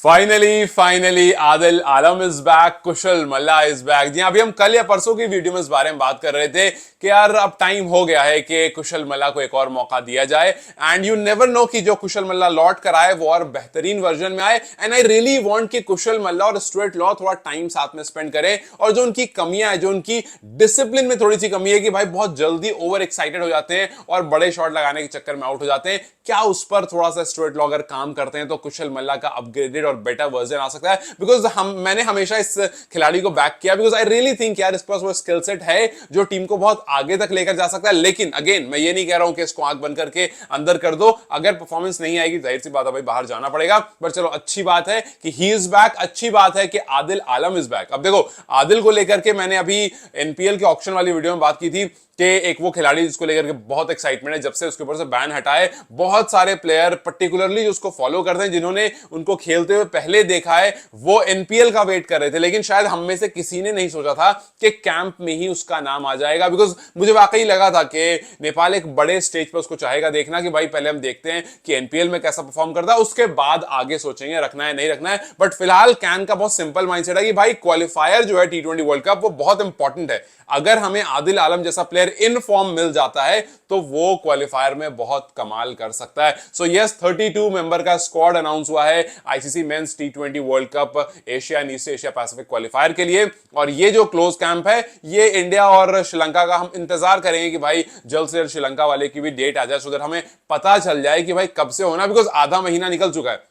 Finally Adil Alam is back, Kushal Malla is back. जी अभी हम कल या परसों की वीडियो में इस बारे में बात कर रहे थे कि यार अब टाइम हो गया है कि कुशल मल्ला को एक और मौका दिया जाए। एंड यू नेवर नो कि जो कुशल मल्ला लौट कर आए वो और बेहतरीन वर्जन में आए। एंड आई रियली वांट कि कुशल मल्ला और स्टुअर्ट लॉ थोड़ा टाइम साथ में स्पेंड करें। और जो उनकी कमियां है, जो उनकी डिसिप्लिन में थोड़ी सी कमी है कि भाई बहुत जल्दी ओवर एक्साइटेड हो जाते हैं और बड़े शॉट लगाने के चक्कर में आउट हो जाते हैं, क्या उस पर थोड़ा सा स्टुअर्ट लॉ अगर काम करते हैं तो कुशल मल्ला का अपग्रेडेड और बेटर वर्जन आ सकता है। बिकॉज मैंने हमेशा इस खिलाड़ी को बैक किया बिकॉज आई रियली थिंक यार इसके पास वो स्किल सेट है जो टीम को बहुत आगे तक लेकर जा सकता है। लेकिन अगेन मैं ये नहीं कह रहा हूं कि इसको आंख बंद करके अंदर कर दो। अगर परफॉर्मेंस नहीं आएगी जाहिर सी बात है भाई बाहर जाना पड़ेगा। पर चलो अच्छी बात है कि ही इज बैक, अच्छी बात है कि आदिल आलम इज बैक। अब देखो आदिल को लेकर के मैंने अभी एनपीएल के ऑक्शन वाली वीडियो में बात की थी कि एक वो खिलाड़ी जिसको लेकर के बहुत एक्साइटमेंट है जब से उसके ऊपर से बैन हटाए। बहुत सारे प्लेयर पर्टिकुलरली जो उसको फॉलो करते हैं, जिन्होंने उनको खेलते हुए पहले देखा है, वो एनपीएल का वेट कर रहे थे। लेकिन शायद हम में से किसी ने नहीं सोचा था कि कैंप में ही उसका नाम आ जाएगा। बिकॉज मुझे वाकई लगा था कि नेपाल एक बड़े स्टेज पर उसको चाहेगा देखना कि भाई पहले हम देखते हैं कि एनपीएल में कैसा परफॉर्म करता है, उसके बाद आगे सोचेंगे रखना है नहीं रखना है। बट फिलहाल कैन का बहुत सिंपल माइंडसेट है कि भाई क्वालिफायर जो है T20 वर्ल्ड कप वो बहुत इंपॉर्टेंट है। अगर हमें आदिल आलम जैसा प्लेयर इन फॉर्म मिल जाता है तो वो क्वालिफायर में बहुत कमाल कर सकता है। सो यस 32 मेंबर का स्क्वाड अनाउंस हुआ है ICC men's T20 world cup Asia and east Asia Pacific qualifier के लिए। और ये जो क्लोज कैंप है ये इंडिया और श्रीलंका का हम इंतजार करेंगे कि भाई जल्द से जल्द श्रीलंका वाले की भी डेट आ जाए सो दैट हमें पता चल जाए कि भाई कब से होना। बिकॉज आधा महीना निकल चुका है।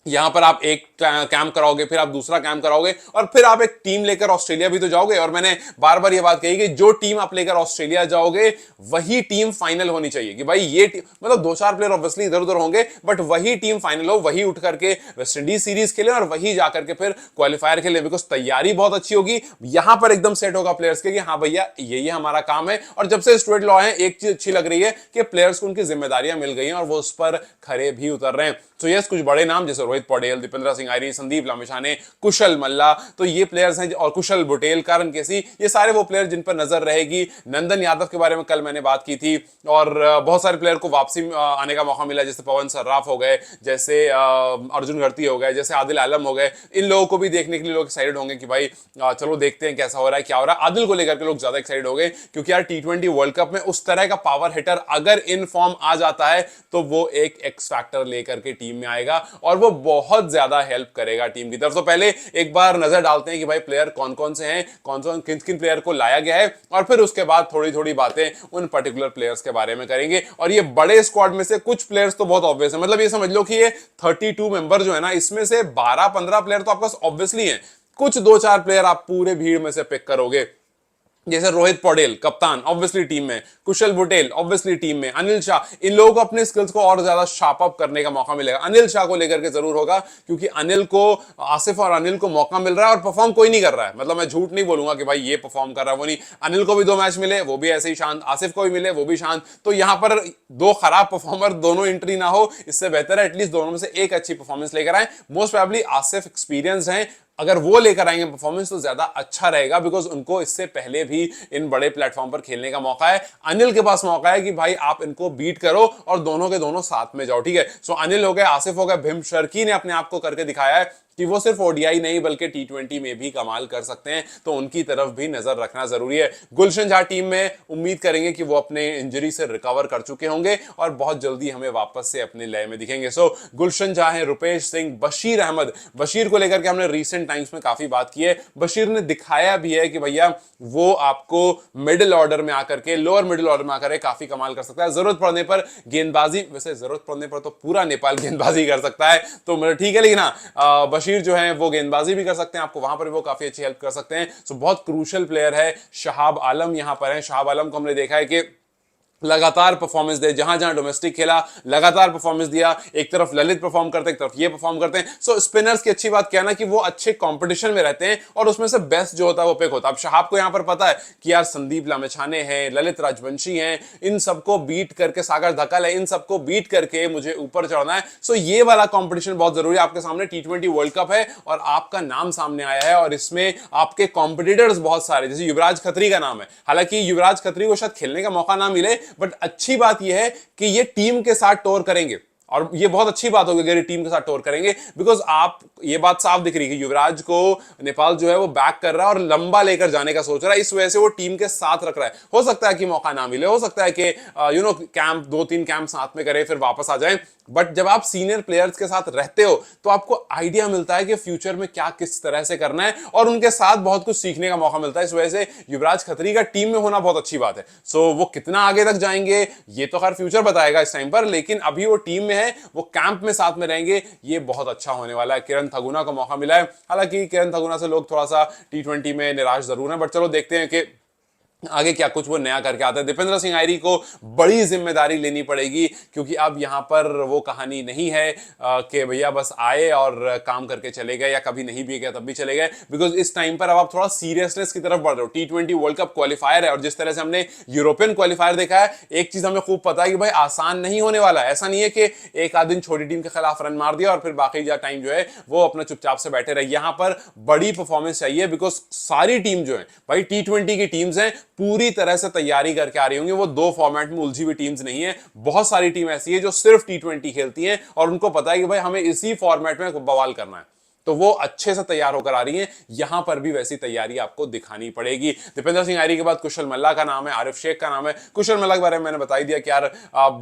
यहां पर आप एक कैंप कराओगे, फिर आप दूसरा कैंप कराओगे और फिर आप एक टीम लेकर ऑस्ट्रेलिया भी तो जाओगे। और मैंने बार बार ये बात कही कि जो टीम आप लेकर ऑस्ट्रेलिया जाओगे वही टीम फाइनल होनी चाहिए। कि भाई ये मतलब दो चार प्लेयर ऑब्वियसली इधर उधर होंगे बट वही टीम फाइनल हो, वही उठ करके वेस्ट इंडीज सीरीज खेले और वही जाकर के फिर क्वालिफायर खेले। बिकॉज तैयारी बहुत अच्छी होगी, यहां पर एकदम सेट होगा प्लेयर्स के कि हाँ भैया ये हमारा काम है। और जब से स्टुअर्ट लॉ है एक चीज अच्छी लग रही है कि प्लेयर्स को उनकी जिम्मेदारियां मिल गई हैं और वो उस पर खरे भी उतर रहे हैं। तो यस कुछ बड़े नाम जैसे रोहित पटेल, दीपेंद्र सिंह आयरी, संदीप लामिछाने, कुशल मल्ला, तो ये प्लेयर्स हैं। और कुशल बुटेल, कारण केसी, ये सारे वो प्लेयर जिन पर नजर रहेगी। नंदन यादव के बारे में कल मैंने बात की थी। और बहुत सारे प्लेयर को वापसी आने का मौका मिला, जैसे पवन सर्राफ हो गए, जैसे अर्जुन गढ़ती हो गए, जैसे आदिल आलम हो गए। इन लोगों को भी देखने के लिए लोग एक्साइटेड होंगे कि भाई चलो देखते हैं कैसा हो रहा है क्या हो रहा है। आदिल को लेकर के लोग ज्यादा एक्साइटेड हो गए क्योंकि यार T20 वर्ल्ड कप में उस तरह का पावर हिटर अगर इन फॉर्म आ जाता है तो वो एक एक्स फैक्टर लेकर के टीम में आएगा और वो बहुत ज्यादा हेल्प करेगा टीम की तरफ। तो पहले एक बार नजर डालते हैं कि भाई प्लेयर कौन कौन से हैं, कौन कौन किन किन प्लेयर को लाया गया है और फिर उसके बाद थोड़ी थोड़ी बातें उन पर्टिकुलर प्लेयर्स के बारे में करेंगे। और ये बड़े स्क्वाड में से कुछ प्लेयर्स तो बहुत ऑब्वियस है। मतलब ये समझ लो कि ये 32 मेंबर जो है ना, इसमें से 12-15 प्लेयर तो आपके पास ऑब्वियसली हैं। कुछ दो चार प्लेयर आप पूरे भीड़ में से पिक करोगे, जैसे रोहित पटेल कप्तान ऑब्वियसली टीम में, कुशल बुटेल ऑब्वियसली टीम में, अनिल शाह। इन लोगों को अपने स्किल्स को और ज्यादा शार्प अप करने का मौका मिलेगा। अनिल शाह को लेकर के जरूर होगा क्योंकि अनिल को, आसिफ और अनिल को मौका मिल रहा है और परफॉर्म कोई नहीं कर रहा है। मतलब मैं झूठ नहीं बोलूंगा कि भाई ये परफॉर्म कर रहा है वो नहीं। अनिल को भी 2 मैच मिले, वो भी ऐसे ही शांत, आसिफ को भी मिले, वो भी शांत। तो यहां पर 2 खराब परफॉर्मर दोनों एंट्री ना हो, इससे बेहतर है एटलीस्ट दोनों में से एक अच्छी परफॉर्मेंस लेकर आए। मोस्ट प्रोबेबली आसिफ एक्सपीरियंस्ड हैं, अगर वो लेकर आएंगे परफॉर्मेंस तो ज्यादा अच्छा रहेगा बिकॉज उनको इससे पहले भी इन बड़े प्लेटफॉर्म पर खेलने का मौका है। अनिल के पास मौका है कि भाई आप इनको बीट करो और दोनों के दोनों साथ में जाओ। ठीक है, सो अनिल हो गए, आसिफ हो गए, भीम शर्की ने अपने आप को करके दिखाया है कि वो सिर्फ ओडीआई नहीं बल्कि T20 में भी कमाल कर सकते हैं। तो उनकी तरफ भी नजर रखना जरूरी है। गुलशन झा टीम में उम्मीद करेंगे कि वो अपने इंजरी से रिकवर कर चुके होंगे और बहुत जल्दी हमें वापस से अपने लय में दिखेंगे। सो गुलशन झा है, रुपेश सिंह, बशीर अहमद। बशीर को लेकर के हमने रीसेंट टाइम्स में काफी बात की है। बशीर ने दिखाया भी है कि भैया वो आपको मिडिल ऑर्डर में आकर के, लोअर मिडिल ऑर्डर में आकर काफी कमाल कर सकता है। जरूरत पड़ने पर गेंदबाजी, वैसे जरूरत पड़ने पर तो पूरा नेपाल गेंदबाजी कर सकता है तो ठीक है, लेकिन हाँ बशीर जो है वो गेंदबाजी भी कर सकते हैं, आपको वहां पर भी वो काफी अच्छी हेल्प कर सकते हैं। सो बहुत क्रूशियल प्लेयर है। शहाब आलम यहां पर है। शहाब आलम को हमने देखा है कि लगातार परफॉर्मेंस दे, जहां जहां डोमेस्टिक खेला लगातार परफॉर्मेंस दिया। एक तरफ ललित परफॉर्म करते हैं, एक तरफ ये परफॉर्म करते हैं। सो स्पिनर्स की अच्छी बात क्या है ना कि वो अच्छे कंपटीशन में रहते हैं और उसमें से बेस्ट जो होता है वो पिक होता है। अब शहाब को यहां पर पता है कि यार संदीप लामिछाने हैं, ललित राजवंशी हैं, इन सबको बीट करके, सागर धकल है, इन सबको बीट करके मुझे ऊपर चढ़ना है। सो ये वाला कॉम्पिटिशन बहुत जरूरी है। आपके सामने T20 वर्ल्ड कप है और आपका नाम सामने आया है और इसमें आपके कॉम्पिटिटर्स बहुत सारे, जैसे युवराज खत्री का नाम है। हालांकि युवराज खत्री को शायद खेलने का मौका ना मिले बट अच्छी बात यह है कि ये टीम के साथ टोर करेंगे और ये बहुत अच्छी बात होगी अगर ये टीम के साथ टूर करेंगे, बिकॉज आप ये बात साफ दिख रही है कि युवराज को नेपाल जो है वो बैक कर रहा है और लंबा लेकर जाने का सोच रहा है, इस वजह से वो टीम के साथ रख रहा है। हो सकता है कि मौका ना मिले, हो सकता है कि कैंप 2-3 कैंप साथ में करे फिर वापस आ जाए, बट जब आप सीनियर प्लेयर्स के साथ रहते हो तो आपको आइडिया मिलता है कि फ्यूचर में क्या किस तरह से करना है और उनके साथ बहुत कुछ सीखने का मौका मिलता है। इस वजह से युवराज खत्री का टीम में होना बहुत अच्छी बात है। सो वो कितना आगे तक जाएंगे ये तो खैर फ्यूचर बताएगा इस टाइम पर, लेकिन अभी वो टीम में है, वो कैंप में साथ में रहेंगे, ये बहुत अच्छा होने वाला है। किरण थगुना को मौका मिला है, हालांकि किरण थगुना से लोग थोड़ा सा T20 में निराश जरूर है, बट चलो देखते हैं कि आगे क्या कुछ वो नया करके आता है। दीपेंद्र सिंह आयरी को बड़ी जिम्मेदारी लेनी पड़ेगी, क्योंकि अब यहां पर वो कहानी नहीं है कि भैया बस आए और काम करके चले गए या कभी नहीं भी गए तब भी चले गए, बिकॉज इस टाइम पर अब आप थोड़ा सीरियसनेस की तरफ बढ़ रहे हो। T20 वर्ल्ड कप क्वालिफायर है और जिस तरह से हमने यूरोपियन क्वालिफायर देखा है, एक चीज हमें खूब पता है कि भाई आसान नहीं होने वाला है। ऐसा नहीं है कि एक आध दिन छोटी टीम के खिलाफ रन मार दिया और फिर बाकी टाइम जो है वो अपना चुपचाप से बैठे रहे। यहां पर बड़ी परफॉर्मेंस चाहिए, बिकॉज सारी टीम जो है भाई T20 की टीम्स हैं, पूरी तरह से तैयारी करके आ रही होंगी। वो दो फॉर्मेट में उलझी हुई टीम्स नहीं है, बहुत सारी टीम ऐसी है जो सिर्फ T20 खेलती हैं और उनको पता है कि भाई हमें इसी फॉर्मेट में बवाल करना है, तो वो अच्छे से तैयार होकर आ रही हैं। यहां पर भी वैसी तैयारी आपको दिखानी पड़ेगी। दीपेंद्र सिंह आयरी के बाद कुशल मल्ला का नाम है, आरिफ शेख का नाम है। कुशल मल्ला के बारे में मैंने बता ही दिया कि यार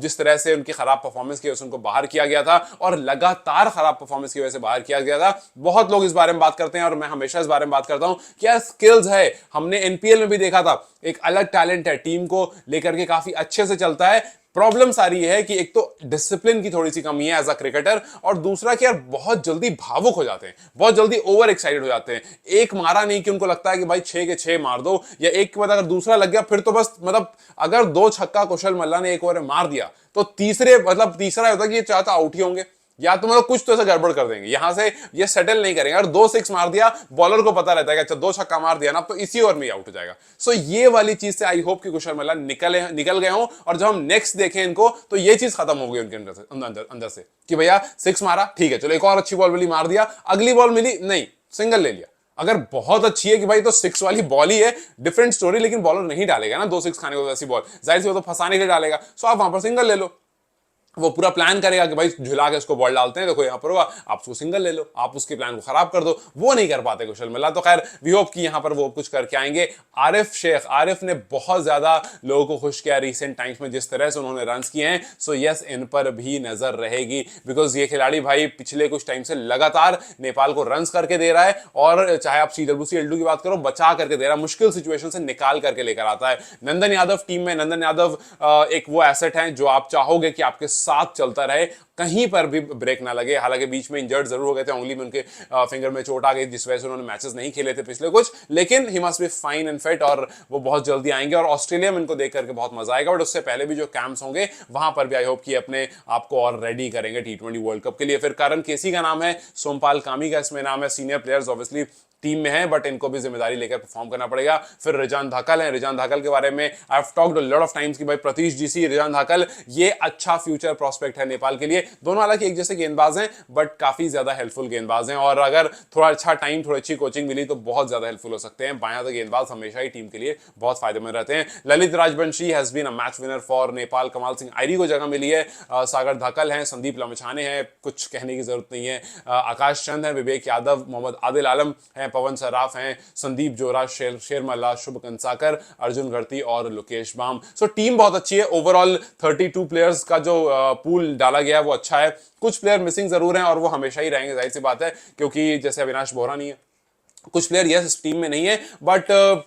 जिस तरह से उनकी खराब परफॉर्मेंस की वजह से उनको बाहर किया गया था और लगातार खराब परफॉर्मेंस की वजह से बाहर किया गया था। बहुत लोग इस बारे में बात करते हैं और मैं हमेशा इस बारे में बात करता हूं कि यार स्किल्स है, हमने NPL में भी देखा था, एक अलग टैलेंट है, टीम को लेकर के काफी अच्छे से चलता है। प्रॉब्लम सारी है कि एक तो डिसिप्लिन की थोड़ी सी कमी है एज अ क्रिकेटर, और दूसरा कि यार बहुत जल्दी भावुक हो जाते हैं, बहुत जल्दी ओवर एक्साइटेड हो जाते हैं। एक मारा नहीं कि उनको लगता है कि भाई 6 के 6 मार दो, या एक के बाद अगर दूसरा लग गया फिर तो बस मतलब अगर 2 छक्का कुशल मल्ला ने एक ओवर में मार दिया तो तीसरा होता है कि ये चाहता आउट ही होंगे, या तो मतलब कुछ तो ऐसा गड़बड़ कर देंगे, यहां से ये सेटल नहीं करेंगे। अगर 2 6 मार दिया, बॉलर को पता रहता है कि अच्छा 2 छक्का मार दिया ना तो इसी ओवर में आउट हो जाएगा। सो ये वाली चीज से आई होप कि कुशल मल्ला निकल गए हों, और जब हम नेक्स्ट देखें इनको तो ये चीज खत्म हो गई उनके अंदर से कि भैया 6 मारा ठीक है, चलो एक और अच्छी बॉल मिली मार दिया, अगली बॉल मिली नहीं सिंगल ले लिया। अगर बहुत अच्छी है कि भाई तो 6 वाली बॉल ही है, डिफरेंट स्टोरी, लेकिन बॉलर नहीं डालेगा ना 2 6 खाने को ऐसी बॉल, जाहिर सी वो तो फंसाने के लिए डालेगा। सो आप वहां पर सिंगल ले लो, वो पूरा प्लान करेगा कि भाई झुला के उसको बॉल डालते हैं, देखो यहां पर होगा, आप उसको सिंगल ले लो, आप उसके प्लान को खराब कर दो। वो नहीं कर पाते कुशल मल्ला, तो खैर वी होप कि यहां पर वो कुछ करके आएंगे। आरिफ ने बहुत ज्यादा लोगों को खुश किया रिसेंट टाइम्स में, जिस तरह से उन्होंने रन्स किए हैं। सो यस, इन पर भी नजर रहेगी, बिकॉज ये खिलाड़ी भाई पिछले कुछ टाइम से लगातार नेपाल को रन्स करके दे रहा है, और चाहे आप CWC L2 की बात करो, बचा करके दे रहा है, मुश्किल सिचुएशन से निकाल करके लेकर आता है। नंदन यादव टीम में, नंदन यादव एक वो एसेट है जो आप चाहोगे कि आपके साथ चलता रहे, कहीं पर भी ब्रेक ना लगे। हालांकि बीच में इंजर्ड जरूर हो गए थे, उंगली में उनके फिंगर में चोट आ गई जिस वजह से उन्होंने मैचेस नहीं खेले थे पिछले कुछ, लेकिन he must be fine and fit और वो बहुत जल्दी आएंगे और ऑस्ट्रेलिया में इनको देख करके बहुत मजा आएगा। बट उससे पहले भी जो कैंप्स होंगे वहां पर भी आई होप कि अपने आपको और रेडी करेंगे T20 वर्ल्ड कप के लिए। फिर करण केसी का नाम है, सोमपाल कामी का इसमें नाम है, सीनियर प्लेयर्स ऑब्वियसली टीम में है बट इनको भी जिम्मेदारी लेकर परफॉर्म करना पड़ेगा। फिर रिजान धाकल है, रिजान धाकल के बारे में I have talked a lot of times कि भाई प्रतीश जीसी, रिजान धाकल ये अच्छा फ्यूचर प्रोस्पेक्ट है नेपाल के लिए। दोनों हालांकि एक जैसे गेंदबाज हैं बट काफी ज्यादा हेल्पफुल गेंदबाज हैं, और अगर थोड़ा अच्छा टाइम, थोड़ी अच्छी कोचिंग मिली तो बहुत ज्यादा हेल्पफुल हो सकते हैं। बायां तो गेंदबाज हमेशा ही टीम के लिए बहुत फायदेमंद रहते हैं। Lalit Rajbanshi has been a match winner for Nepal, Kamal Singh आयरी को जगह मिली है, सागर धाकल हैं, संदीप लमछाने हैं, कुछ कहने की जरूरत नहीं है, आकाश चंद है, विवेक यादव, मोहम्मद आदिल आलम हैं, पवन सराफ हैं, संदीप जोरा, शेर मल्ला, शुभ कंसाकर, अर्जुन गढ़ती और लोकेश बाम। सो टीम बहुत अच्छी है। ओवरऑल 32 प्लेयर्स का जो पूल डाला गया है वो अच्छा है। कुछ प्लेयर मिसिंग जरूर हैं और वो हमेशा ही रहेंगे, जाहिर सी बात है, क्योंकि जैसे अविनाश बोहरा नहीं है, कुछ प्लेयर यस इस टीम में नहीं है, बट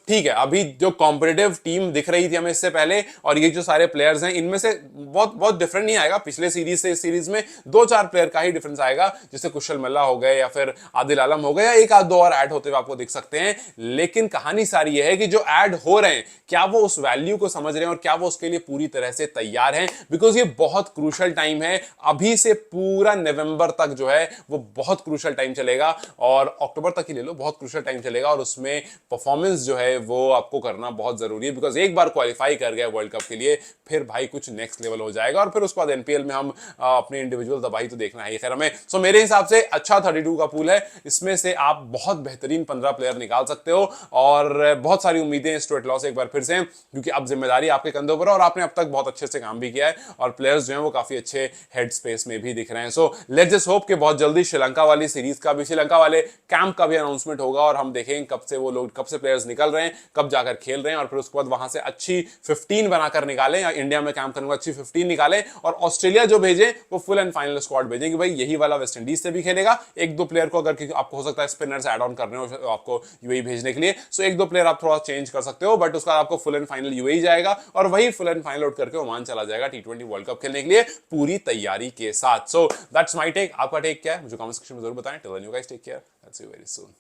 ठीक है। अभी जो कॉम्पिटिटिव टीम दिख रही थी हमें इससे पहले और ये जो सारे प्लेयर्स हैं इनमें से बहुत डिफरेंट नहीं आएगा। पिछले सीरीज से इस सीरीज में 2-4 प्लेयर का ही डिफरेंस आएगा, जैसे कुशल मल्ला हो गए या फिर आदिल आलम हो गए, या एक आध दो और ऐड होते हुए आपको दिख सकते हैं। लेकिन कहानी सारी यह है कि जो ऐड हो रहे हैं क्या वो उस वैल्यू को समझ रहे हैं और क्या वो उसके लिए पूरी तरह से तैयार हैं, बिकॉज ये बहुत क्रूशल टाइम है। अभी से पूरा नवंबर तक जो है वो बहुत क्रूशल टाइम चलेगा, और अक्टूबर तक ही ले लो, बहुत क्रूशियल टाइम चलेगा और उसमें परफॉर्मेंस जो है वो आपको करना बहुत जरूरी है, बिकॉज एक बार क्वालिफाई कर गया वर्ल्ड कप के लिए फिर भाई कुछ नेक्स्ट लेवल हो जाएगा और फिर उसके बाद एनपीएल में हम अपने इंडिविजुअल तबाही तो देखना है खैर हमें। सो मेरे हिसाब से अच्छा 32 का पूल है, इसमें से आप बहुत बेहतरीन 15 प्लेयर निकाल सकते हो और बहुत सारी उम्मीदें स्टुअर्ट लॉ से एक बार फिर से, क्योंकि अब जिम्मेदारी आपके कंधों पर है और आपने अब तक बहुत अच्छे से काम भी किया है और प्लेयर्स जो हैं वो काफी अच्छे हेड स्पेस में भी दिख रहे हैं। सो लेट्स जस्ट होप कि बहुत जल्दी श्रीलंका वाली सीरीज का भी, श्रीलंका वाले कैंप का भी अनाउंसमेंट होगा और हम देखेंगे कब से वो लोग, कब से प्लेयर्स निकल रहे हैं, कब जाकर खेल रहे हैं और फिर उसके बाद वहां से अच्छी 15 बनाकर निकालें, या इंडिया में कैंप करने को अच्छी 15 निकालें और ऑस्ट्रेलिया जो भेजे वो फुल एंड फाइनल स्क्वाड भेजें कि भाई यही वाला वेस्ट इंडीज से भी खेलेगा, एक दो प्लेयर को अगर आपको हो सकता है स्पिनर्स ऐड ऑन करने हो आपको यूएई भेजने के लिए, सो एक दो प्लेयर आप थोड़ा चेंज कर सकते हो, बट उसका आपको फुल एंड फाइनल यूएई जाएगा और वही फुल एंड फाइनल आउट करके ओमान चला जाएगा T20 वर्ल्ड कप खेलने के लिए पूरी तैयारी के साथ। So that's my take. आपका टेक क्या है मुझे कमेंट सेक्शन में जरूर बताएं। Till then you guys take care, let's see you very soon.